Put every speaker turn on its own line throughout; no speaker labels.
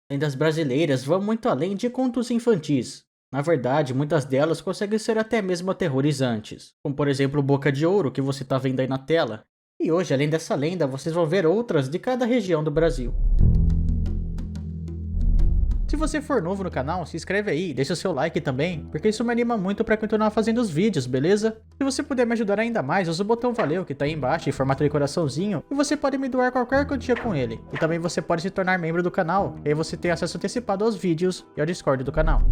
Lendas brasileiras vão muito além de contos infantis. Na verdade, muitas delas conseguem ser até mesmo aterrorizantes, como por exemplo o Boca de Ouro que você está vendo aí na tela. E hoje, além dessa lenda, vocês vão ver outras de cada região do Brasil. Se você for novo no canal, se inscreve aí, deixa o seu like também, porque isso me anima muito para continuar fazendo os vídeos, beleza? Se você puder me ajudar ainda mais, usa o botão valeu que tá aí embaixo em formato de coraçãozinho, e você pode me doar qualquer quantia com ele. E também você pode se tornar membro do canal, e aí você tem acesso antecipado aos vídeos e ao Discord do canal.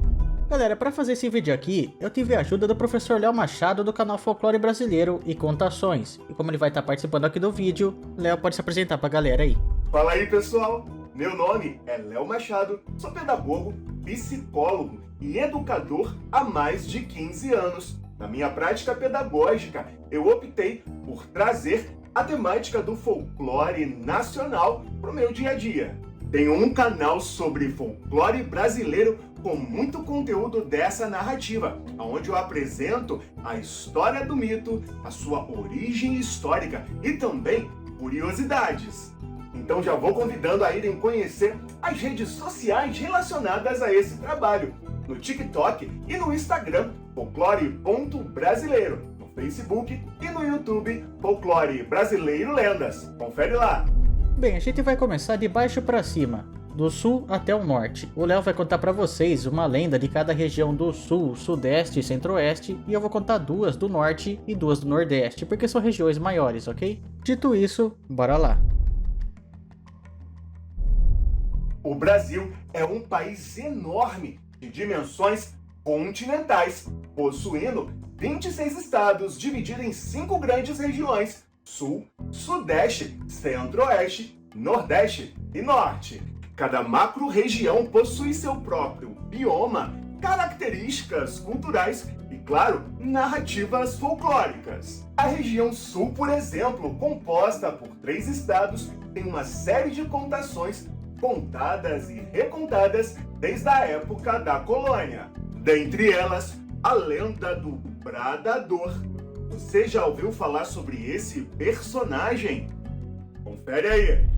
Galera, para fazer esse vídeo aqui, eu tive a ajuda do professor Léo Machado do canal Folclore Brasileiro e Contações. E como ele vai estar participando aqui do vídeo, Léo pode se apresentar pra galera aí.
Fala aí, pessoal! Meu nome é Léo Machado, sou pedagogo, psicólogo e educador há mais de 15 anos. Na minha prática pedagógica, eu optei por trazer a temática do folclore nacional para o meu dia a dia. Tenho um canal sobre folclore brasileiro com muito conteúdo dessa narrativa, onde eu apresento a história do mito, a sua origem histórica e também curiosidades. Então já vou convidando a irem conhecer as redes sociais relacionadas a esse trabalho, no TikTok e no Instagram, folclore.brasileiro, no Facebook e no YouTube, Folclore Brasileiro Lendas. Confere lá!
Bem, a gente vai começar de baixo pra cima, do sul até o norte. O Léo vai contar pra vocês uma lenda de cada região do sul, sudeste e centro-oeste, e eu vou contar duas do norte e duas do nordeste, porque são regiões maiores, ok? Dito isso, bora lá!
O Brasil é um país enorme, de dimensões continentais, possuindo 26 estados divididos em 5 grandes regiões: Sul, Sudeste, Centro-Oeste, Nordeste e Norte. Cada macro-região possui seu próprio bioma, características culturais e, claro, narrativas folclóricas. A região Sul, por exemplo, composta por 3 estados, tem uma série de contações contadas e recontadas desde a época da colônia. Dentre elas, a lenda do Bradador. Você já ouviu falar sobre esse personagem? Confere aí!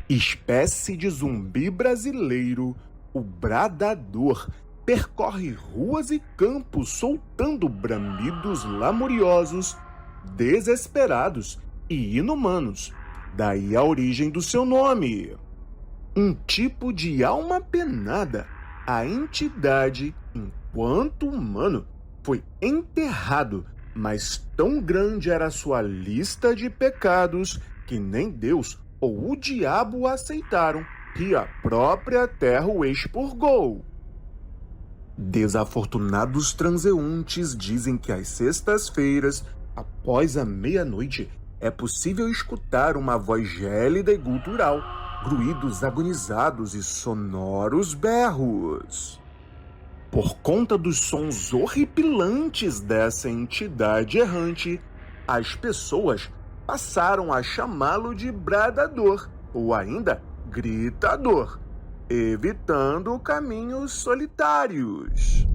Espécie de zumbi brasileiro, o Bradador percorre ruas e campos soltando bramidos lamuriosos, desesperados e inumanos. Daí a origem do seu nome. Um tipo de alma penada, a entidade, enquanto humano, foi enterrado, mas tão grande era sua lista de pecados que nem Deus ou o diabo aceitaram e a própria terra o expurgou. Desafortunados transeuntes dizem que às sextas-feiras, após a meia-noite, é possível escutar uma voz gélida e gutural, gruídos agonizados e sonoros berros. Por conta dos sons horripilantes dessa entidade errante, as pessoas passaram a chamá-lo de Bradador, ou ainda Gritador, evitando caminhos solitários.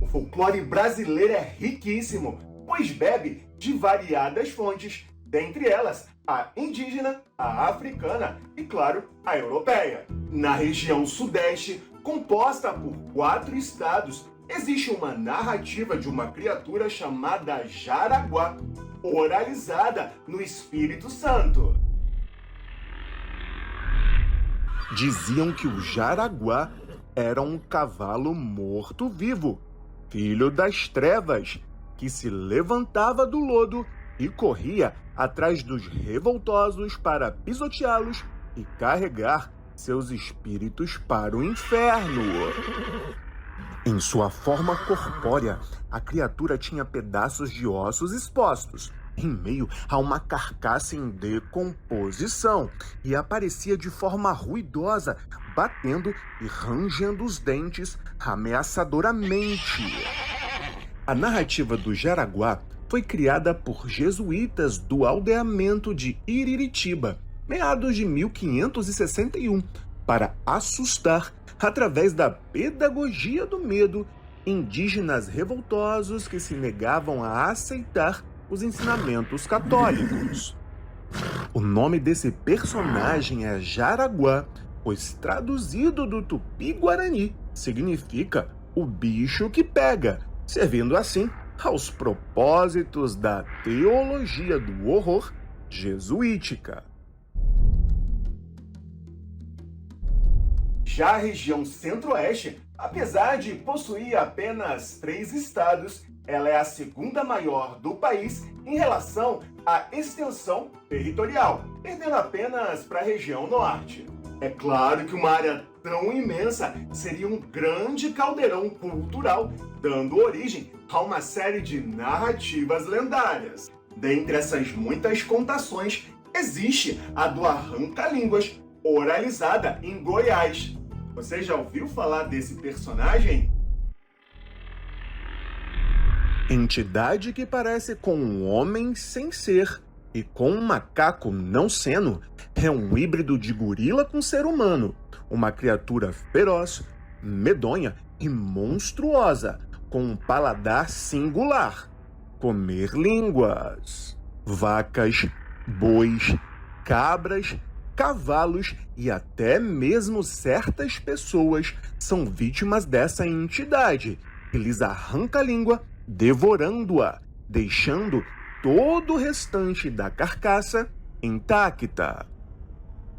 O folclore brasileiro é riquíssimo, pois bebe de variadas fontes, dentre elas a indígena, a africana e, claro, a europeia. Na região sudeste, composta por 4 estados, existe uma narrativa de uma criatura chamada Jaraguá, oralizada no Espírito Santo. Diziam que o Jaraguá era um cavalo morto-vivo, filho das trevas, que se levantava do lodo e corria atrás dos revoltosos para pisoteá-los e carregar seus espíritos para o inferno. Em sua forma corpórea, a criatura tinha pedaços de ossos expostos, em meio a uma carcaça em decomposição, e aparecia de forma ruidosa, batendo e rangendo os dentes ameaçadoramente. A narrativa do Jaraguá foi criada por jesuítas do aldeamento de Iriritiba, meados de 1561, para assustar, através da pedagogia do medo, indígenas revoltosos que se negavam a aceitar os ensinamentos católicos. O nome desse personagem é Jaraguá, pois traduzido do Tupi-Guarani significa o bicho que pega, servindo assim aos propósitos da teologia do horror jesuítica. Já a região Centro-Oeste, apesar de possuir apenas 3 estados, ela é a segunda maior do país em relação à extensão territorial, perdendo apenas para a região Norte. É claro que uma área tão imensa seria um grande caldeirão cultural, dando origem a uma série de narrativas lendárias. Dentre essas muitas contações, existe a do Arranca-Línguas, oralizada em Goiás. Você já ouviu falar desse personagem? Entidade que parece com um homem sem ser e com um macaco não sendo, é um híbrido de gorila com ser humano, uma criatura feroz, medonha e monstruosa, com um paladar singular. Comer línguas, vacas, bois, cabras, cavalos e até mesmo certas pessoas são vítimas dessa entidade, que lhes arranca a língua, devorando-a, deixando todo o restante da carcaça intacta.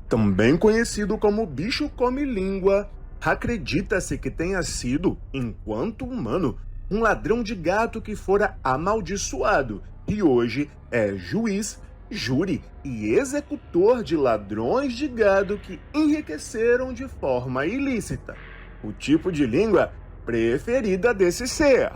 Também conhecido como bicho come-língua, acredita-se que tenha sido, enquanto humano, um ladrão de gato que fora amaldiçoado e hoje é juiz, júri e executor de ladrões de gado que enriqueceram de forma ilícita. O tipo de língua preferida desse ser.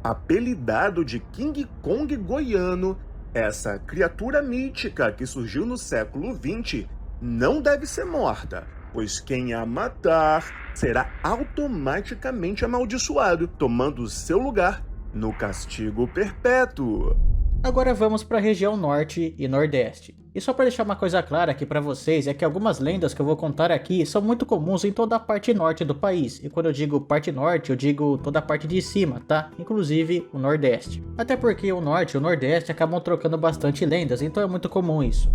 Apelidado de King Kong goiano, essa criatura mítica que surgiu no século XX não deve ser morta, pois quem a matar será automaticamente amaldiçoado, tomando seu lugar no castigo perpétuo.
Agora vamos para a região Norte e Nordeste. E só para deixar uma coisa clara aqui para vocês, é que algumas lendas que eu vou contar aqui são muito comuns em toda a parte norte do país. E quando eu digo parte norte, eu digo toda a parte de cima, tá? Inclusive o Nordeste. Até porque o Norte e o Nordeste acabam trocando bastante lendas, então é muito comum isso.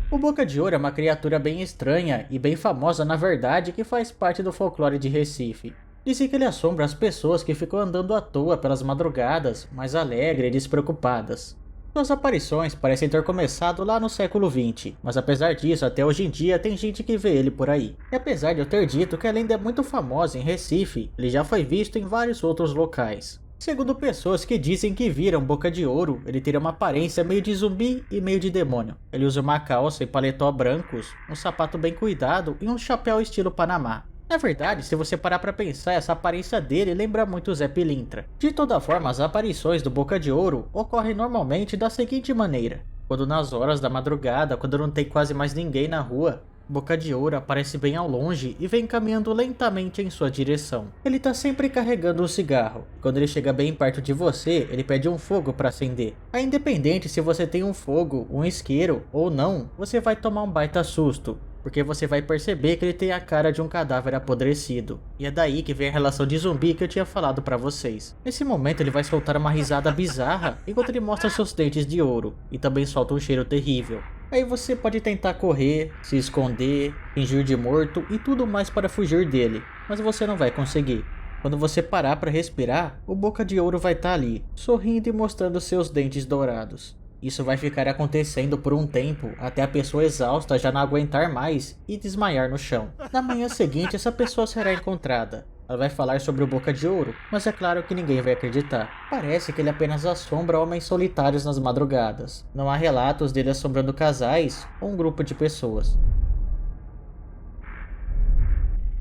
O Boca de Ouro é uma criatura bem estranha e bem famosa na verdade, que faz parte do folclore de Recife. Dizem que ele assombra as pessoas que ficam andando à toa pelas madrugadas, mais alegres e despreocupadas. Suas aparições parecem ter começado lá no século XX, mas apesar disso, até hoje em dia tem gente que vê ele por aí. E apesar de eu ter dito que a lenda é muito famosa em Recife, ele já foi visto em vários outros locais. Segundo pessoas que dizem que viram Boca de Ouro, ele teria uma aparência meio de zumbi e meio de demônio. Ele usa uma calça e paletó brancos, um sapato bem cuidado e um chapéu estilo Panamá. Na verdade, se você parar pra pensar, essa aparência dele lembra muito o Zé Pilintra. De toda forma, as aparições do Boca de Ouro ocorrem normalmente da seguinte maneira. Quando nas horas da madrugada, quando não tem quase mais ninguém na rua, Boca de Ouro aparece bem ao longe e vem caminhando lentamente em sua direção. Ele tá sempre carregando um cigarro. Quando ele chega bem perto de você, ele pede um fogo para acender. Aí, independente se você tem um fogo, um isqueiro ou não, você vai tomar um baita susto, porque você vai perceber que ele tem a cara de um cadáver apodrecido. E é daí que vem a relação de zumbi que eu tinha falado pra vocês. Nesse momento ele vai soltar uma risada bizarra enquanto ele mostra seus dentes de ouro, e também solta um cheiro terrível. Aí você pode tentar correr, se esconder, fingir de morto e tudo mais para fugir dele, mas você não vai conseguir. Quando você parar para respirar, o Boca de Ouro vai estar ali, sorrindo e mostrando seus dentes dourados. Isso vai ficar acontecendo por um tempo, até a pessoa exausta já não aguentar mais e desmaiar no chão. Na manhã seguinte, essa pessoa será encontrada. Ela vai falar sobre o Boca de Ouro, mas é claro que ninguém vai acreditar. Parece que ele apenas assombra homens solitários nas madrugadas. Não há relatos dele assombrando casais ou um grupo de pessoas.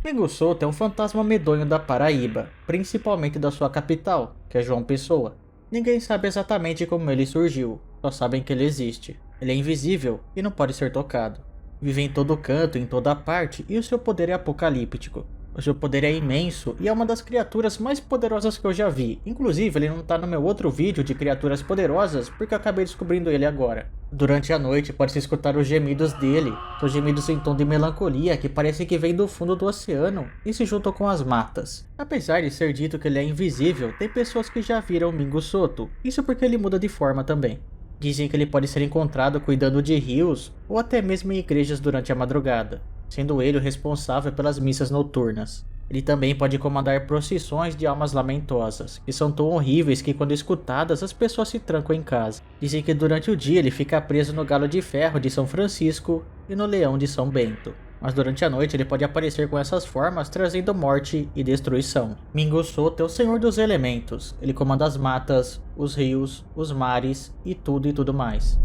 Pingo Solto é um fantasma medonho da Paraíba, principalmente da sua capital, que é João Pessoa. Ninguém sabe exatamente como ele surgiu, só sabem que ele existe. Ele é invisível e não pode ser tocado. Vive em todo canto, em toda parte, e o seu poder é apocalíptico. O seu poder é imenso e é uma das criaturas mais poderosas que eu já vi. Inclusive, ele não tá no meu outro vídeo de criaturas poderosas porque eu acabei descobrindo ele agora. Durante a noite pode-se escutar os gemidos dele. São gemidos em tom de melancolia que parece que vem do fundo do oceano e se juntam com as matas. Apesar de ser dito que ele é invisível, tem pessoas que já viram Mingo Soto. Isso porque ele muda de forma também. Dizem que ele pode ser encontrado cuidando de rios ou até mesmo em igrejas durante a madrugada, sendo ele o responsável pelas missas noturnas. Ele também pode comandar procissões de almas lamentosas, que são tão horríveis que quando escutadas as pessoas se trancam em casa. Dizem que durante o dia ele fica preso no galo de ferro de São Francisco e no leão de São Bento. Mas durante a noite ele pode aparecer com essas formas trazendo morte e destruição. Mingo Soto é o senhor dos elementos. Ele comanda as matas, os rios, os mares e tudo mais.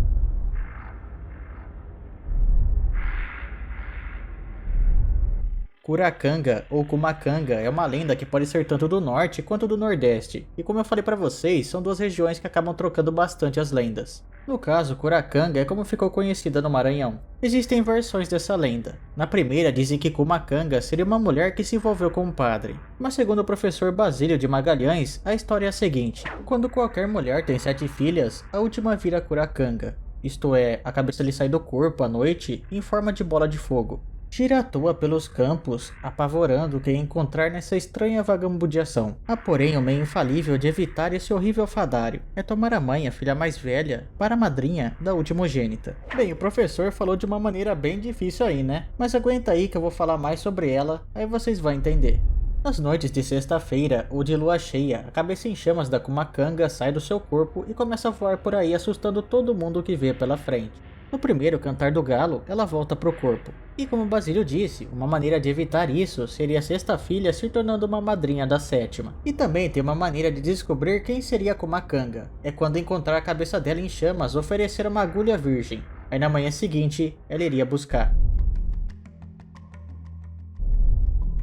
Curacanga ou Cumacanga é uma lenda que pode ser tanto do norte quanto do nordeste, e como eu falei pra vocês, são duas regiões que acabam trocando bastante as lendas. No caso, Curacanga é como ficou conhecida no Maranhão. Existem versões dessa lenda. Na primeira dizem que Cumacanga seria uma mulher que se envolveu com um padre, mas segundo o professor Basílio de Magalhães, a história é a seguinte: quando qualquer mulher tem 7 filhas, a última vira Curacanga, isto é, a cabeça lhe sai do corpo à noite em forma de bola de fogo. Gira à toa pelos campos, apavorando quem encontrar nessa estranha vagabundeação. Há porém um meio infalível de evitar esse horrível fadário. É tomar a mãe, a filha mais velha, para a madrinha da ultimogênita. Bem, o professor falou de uma maneira bem difícil aí, né? Mas aguenta aí que eu vou falar mais sobre ela, aí vocês vão entender. Nas noites de sexta-feira ou de lua cheia, a cabeça em chamas da Cumacanga sai do seu corpo e começa a voar por aí assustando todo mundo que vê pela frente. No primeiro cantar do galo, ela volta pro corpo. E como Basílio disse, uma maneira de evitar isso seria a sexta filha se tornando uma madrinha da sétima. E também tem uma maneira de descobrir quem seria a Cumacanga. É quando encontrar a cabeça dela em chamas, oferecer uma agulha virgem. Aí na manhã seguinte, ela iria buscar.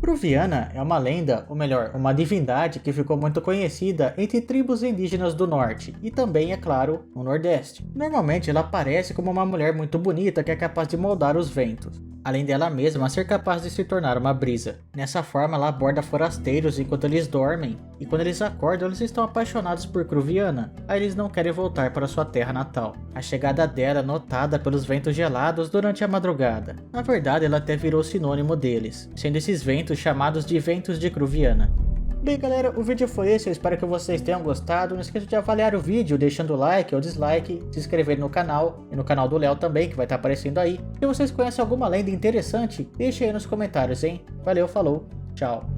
Cruviana é uma lenda, ou melhor, uma divindade que ficou muito conhecida entre tribos indígenas do norte e também, é claro, no nordeste. Normalmente ela aparece como uma mulher muito bonita que é capaz de moldar os ventos, além dela mesma ser capaz de se tornar uma brisa. Nessa forma ela aborda forasteiros enquanto eles dormem, e quando eles acordam eles estão apaixonados por Cruviana, aí eles não querem voltar para sua terra natal. A chegada dela é notada pelos ventos gelados durante a madrugada. Na verdade ela até virou sinônimo deles, sendo esses ventos chamados de ventos de Cruviana. Bem galera, o vídeo foi esse, eu espero que vocês tenham gostado. Não esqueça de avaliar o vídeo deixando o like ou dislike, se inscrever no canal e no canal do Léo também, que vai estar aparecendo aí. Se vocês conhecem alguma lenda interessante, deixe aí nos comentários, hein? Valeu, falou, tchau.